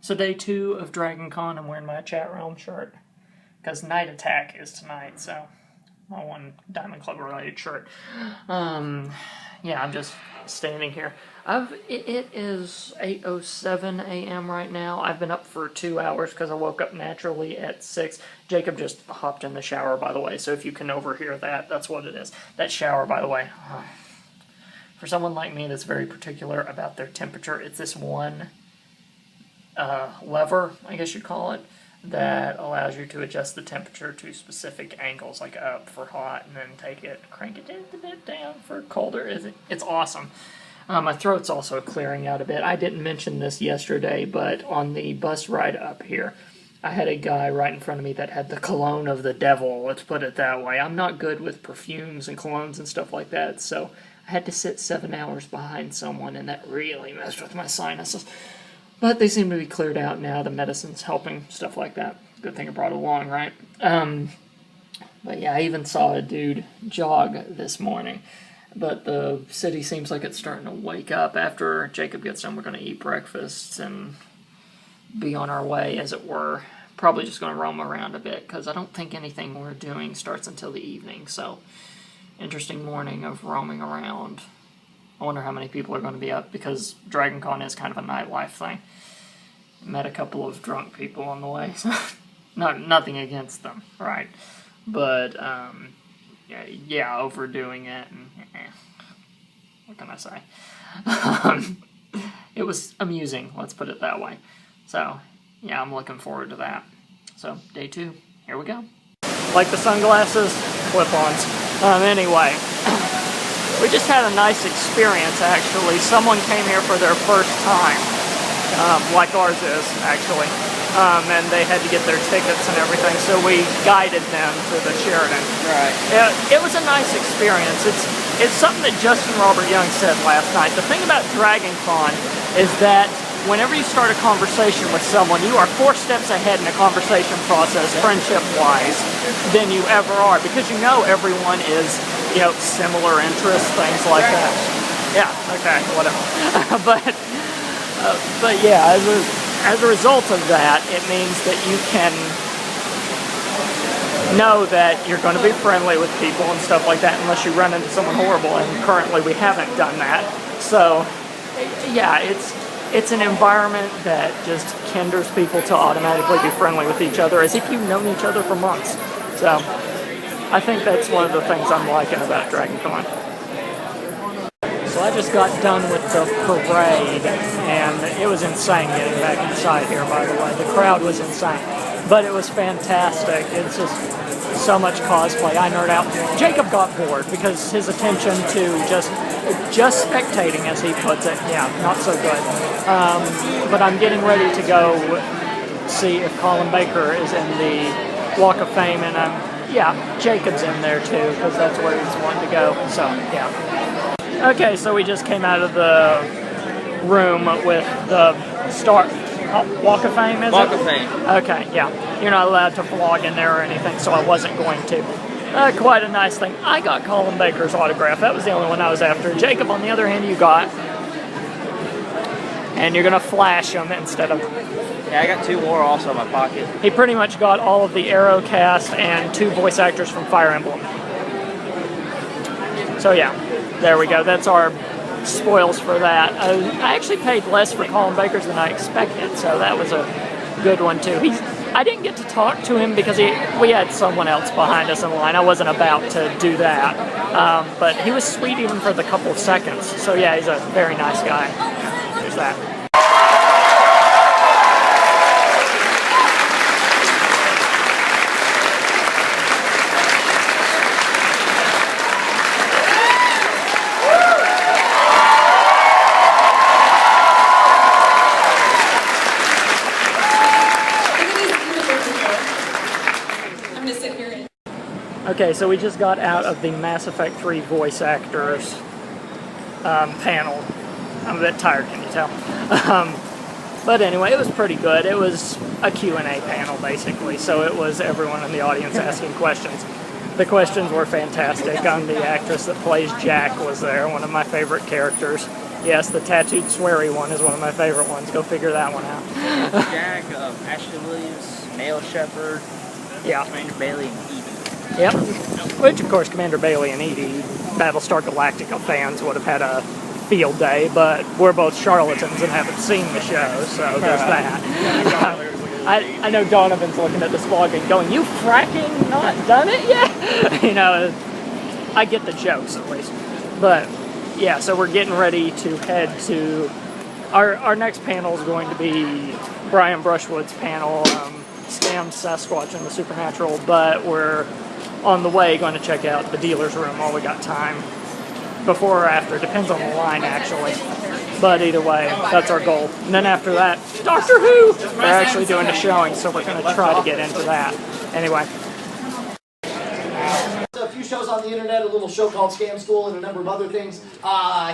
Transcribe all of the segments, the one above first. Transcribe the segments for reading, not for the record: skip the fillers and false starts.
So day 2 of Dragoncon, I'm wearing my chat realm shirt. Because Night Attack is tonight, so my one Diamond Club related shirt. Yeah, I'm just standing here. It is 8:07 a.m. right now. I've been up for 2 hours because I woke up naturally at 6. Jacob just hopped in the shower, by the way, so if you can overhear that, that's what it is. That shower, by the way. For someone like me that's very particular about their temperature, it's this one lever, I guess you'd call it, that allows you to adjust the temperature to specific angles, like up for hot, and then crank it a bit down for colder. It's awesome. My throat's also clearing out a bit. I didn't mention this yesterday, but on the bus ride up here, I had a guy right in front of me that had the cologne of the devil, let's put it that way. I'm not good with perfumes and colognes and stuff like that, so I had to sit 7 hours behind someone, and that really messed with my sinuses. But they seem to be cleared out now. The medicine's helping, stuff like that. Good thing I brought it along, right? But yeah, I even saw a dude jog this morning. But the city seems like it's starting to wake up. After Jacob gets done, we're going to eat breakfast and be on our way, as it were. Probably just going to roam around a bit, because I don't think anything we're doing starts until the evening. So, interesting morning of roaming around. I wonder how many people are going to be up, because Dragoncon is kind of a nightlife thing. Met a couple of drunk people on the way, so nothing against them, right? But, yeah, overdoing it, and what can I say? It was amusing, let's put it that way. So, yeah, I'm looking forward to that. So, day 2, here we go. Like the sunglasses, clip-ons. Anyway. We just had a nice experience, actually. Someone came here for their first time, like ours is, actually, and they had to get their tickets and everything, so we guided them to the Sheridan. Right. It was a nice experience. It's something that Justin Robert Young said last night. The thing about Dragoncon is that whenever you start a conversation with someone, you are 4 steps ahead in the conversation process, friendship-wise, than you ever are, because you know everyone is, similar interests, things like that. Yeah, okay, whatever. but yeah, as a result of that, it means that you can know that you're going to be friendly with people and stuff like that, unless you run into someone horrible, and currently we haven't done that. So, yeah, it's an environment that just hinders people to automatically be friendly with each other, as if you've known each other for months. So, I think that's one of the things I'm liking about Dragoncon. So I just got done with the parade, and it was insane getting back inside here, by the way. The crowd was insane. But it was fantastic. It's just so much cosplay. I nerd out. Jacob got bored because his attention to just spectating, as he puts it, yeah, not so good. But I'm getting ready to go see if Colin Baker is in the Walk of Fame, and Jacob's in there too, because that's where he's wanting to go, so, yeah. Okay, so we just came out of the room with the Walk of Fame, is it? Walk of Fame. Okay, yeah. You're not allowed to vlog in there or anything, so I wasn't going to. Quite a nice thing. I got Colin Baker's autograph. That was the only one I was after. Jacob, on the other hand, you got. And you're going to flash them instead of... Yeah, I got 2 more also in my pocket. He pretty much got all of the Arrow cast and 2 voice actors from Fire Emblem. So yeah, there we go. That's our spoils for that. I actually paid less for Colin Baker's than I expected, so that was a good one too. I didn't get to talk to him because we had someone else behind us in line. I wasn't about to do that. But he was sweet even for the couple of seconds. So yeah, he's a very nice guy. There's that. Okay, so we just got out of the Mass Effect 3 voice actors panel. I'm a bit tired, can you tell? But anyway, it was pretty good. It was a Q&A panel, basically, so it was everyone in the audience asking questions. The questions were fantastic. The actress that plays Jack was there, one of my favorite characters. Yes, the tattooed sweary one is one of my favorite ones. Go figure that one out. Jack, Ashley Williams, Male Shepherd, Yeah. Commander Bailey, and Edie. Yep. Which, of course, Commander Bailey and Edie, Battlestar Galactica fans, would have had a field day, but we're both charlatans and haven't seen the show, so there's that. I know Donovan's looking at this vlog and going, "You fracking not done it yet?" You know, I get the jokes at least. But yeah, so we're getting ready to head to our next panel is going to be Brian Brushwood's panel, Scam, Sasquatch, and the Supernatural. But we're on the way going to check out the dealer's room while we got time. Before or after, depends on the line actually. But either way, that's our goal. And then after that, Doctor Who! They're actually doing a showing, so we're going to try to get into that. Anyway. A few shows on the internet, a little show called Scam School, and a number of other things.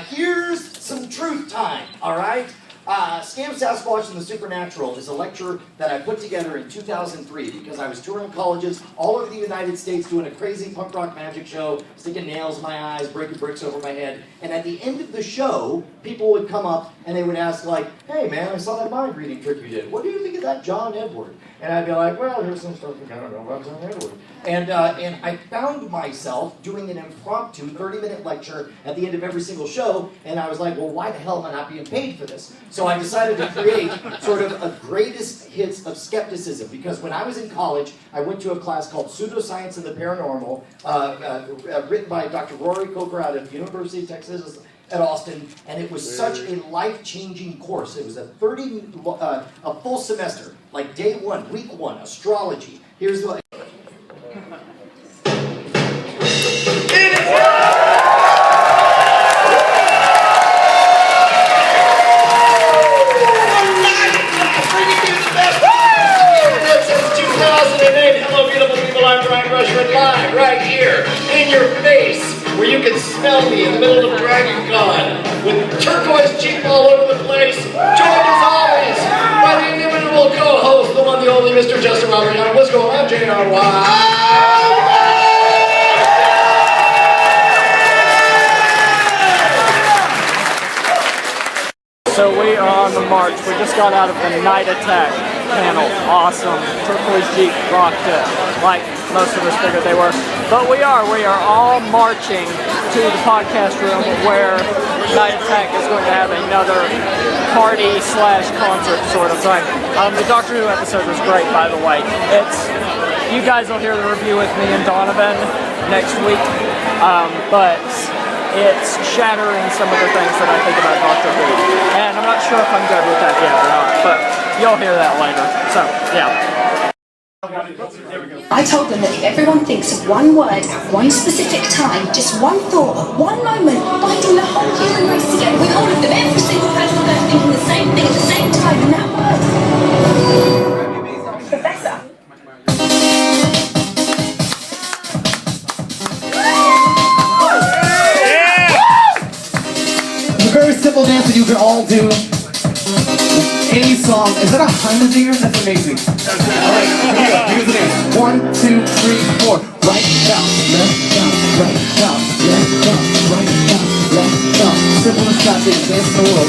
Here's some truth time, alright? Scam, Sasquatch, and the Supernatural is a lecture that I put together in 2003 because I was touring colleges all over the United States doing a crazy punk rock magic show, sticking nails in my eyes, breaking bricks over my head, and at the end of the show, people would come up and they would ask like, "Hey man, I saw that mind reading trick you did. What do you think of that John Edward?" And I'd be like, "Well, here's some stuff I don't know about John Edward." And I found myself doing an impromptu 30-minute lecture at the end of every single show, and I was like, well, why the hell am I not being paid for this? So I decided to create sort of a greatest hits of skepticism, because when I was in college, I went to a class called Pseudoscience and the Paranormal, written by Dr. Rory Coker out of the University of Texas at Austin, and it was such a life-changing course. It was a full semester, like day one, week one, astrology. Here's the... Live right here in your face, where you can smell me in the middle of Dragoncon with turquoise Jeep all over the place. Joined as always by the inimitable co-host, the one, the only Mr. Justin Robert Young. What's going on, JRY? So we are on the march. We just got out of the Night Attack panel. Awesome. Turquoise Jeep rocked it, like most of us figured they were. But we are all marching to the podcast room where Night Attack is going to have another party/concert sort of thing. The Doctor Who episode was great, by the way. You guys will hear the review with me and Donovan next week, but it's shattering some of the things that I think about Doctor Who. And I'm not sure if I'm good with that yet or not, but you'll hear that later. So, yeah. I told them that if everyone thinks of one word at one specific time, just one thought at one moment, binding the whole human race together with all of them, every single person on Earth thinking the same thing at the same time in that word. Professor. It's a very simple dance that you can all do. Any song. Is that a Heimerdinger? That's amazing. Alright, here we go. Here's the dance. 1, 2, 3, 4. Right down, left down, right down, left down, right down, left down. Simple as that, they dance the world.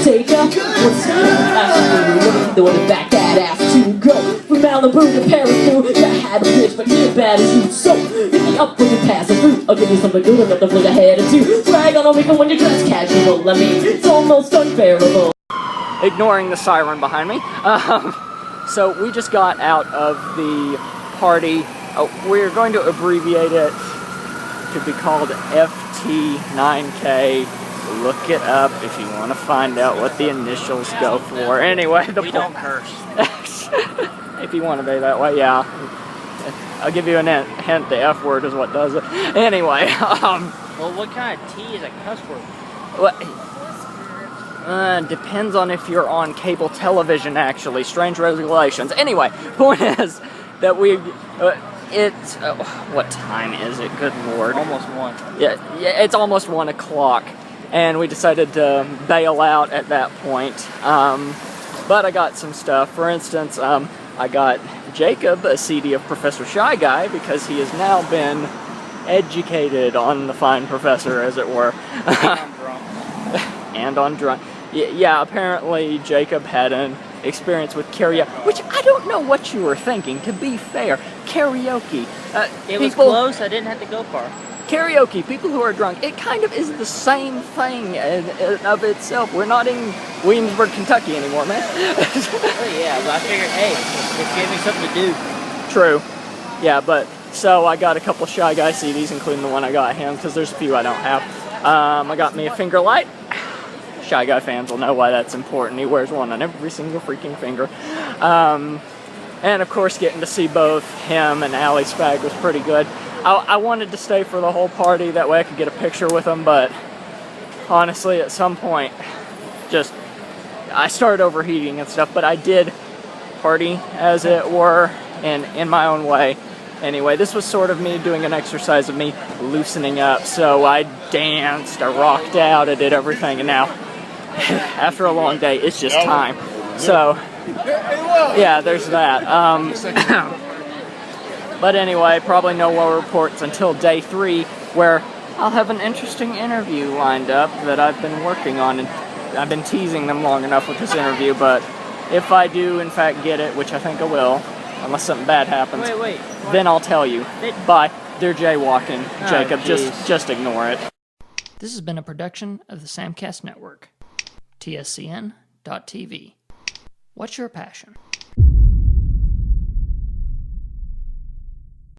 Take up what's absolutely the one to back that ass to go from Malibu to Paris through. I had a bitch, but you're bad as you. So hit me up when you're passing through. I'll give you something good enough to look ahead of you. Drag on a weekend when you're dressed casual. I mean, it's almost unbearable. Ignoring the siren behind me. So we just got out of the party. We're going to abbreviate it to be called FT9K. Look it up if you want to find out what the initials go for. Anyway, We don't curse. If you want to be that way, yeah. I'll give you a hint, the F word is what does it. Anyway, Well, what kind of T is a cuss word? Depends on if you're on cable television, actually. Strange regulations. Anyway, point is that what time is it? Good Lord. Almost 1. Yeah, it's almost 1 o'clock. And we decided to bail out at that point. But I got some stuff. For instance, I got Jacob a CD of Professor Shy Guy because he has now been educated on the fine professor, as it were. and on drunk. Yeah, apparently Jacob had an experience with karaoke, which I don't know what you were thinking, to be fair. Karaoke. It was close, I didn't have to go far. Karaoke, people who are drunk, it kind of is the same thing of itself. We're not in Williamsburg, Kentucky anymore, man. Oh yeah, but I figured, hey, it gave me something to do. True. Yeah, but, so I got a couple Shy Guy CDs, including the one I got him, because there's a few I don't have. I got me a finger light. Shy Guy fans will know why that's important. He wears one on every single freaking finger. And of course, getting to see both him and Allie Spag was pretty good. I wanted to stay for the whole party, that way I could get a picture with them, but honestly, at some point, I started overheating and stuff, but I did party, as it were, in my own way. Anyway, this was sort of me doing an exercise of me loosening up, so I danced, I rocked out, I did everything, and now, after a long day, it's just time. So, yeah, there's that. But anyway, probably no more reports until day 3, where I'll have an interesting interview lined up that I've been working on, and I've been teasing them long enough with this interview, but if I do in fact get it, which I think I will, unless something bad happens, then I'll tell you. Bye. They're jaywalking, Jacob. Just ignore it. This has been a production of the Samcast Network. TSCN.TV. What's your passion?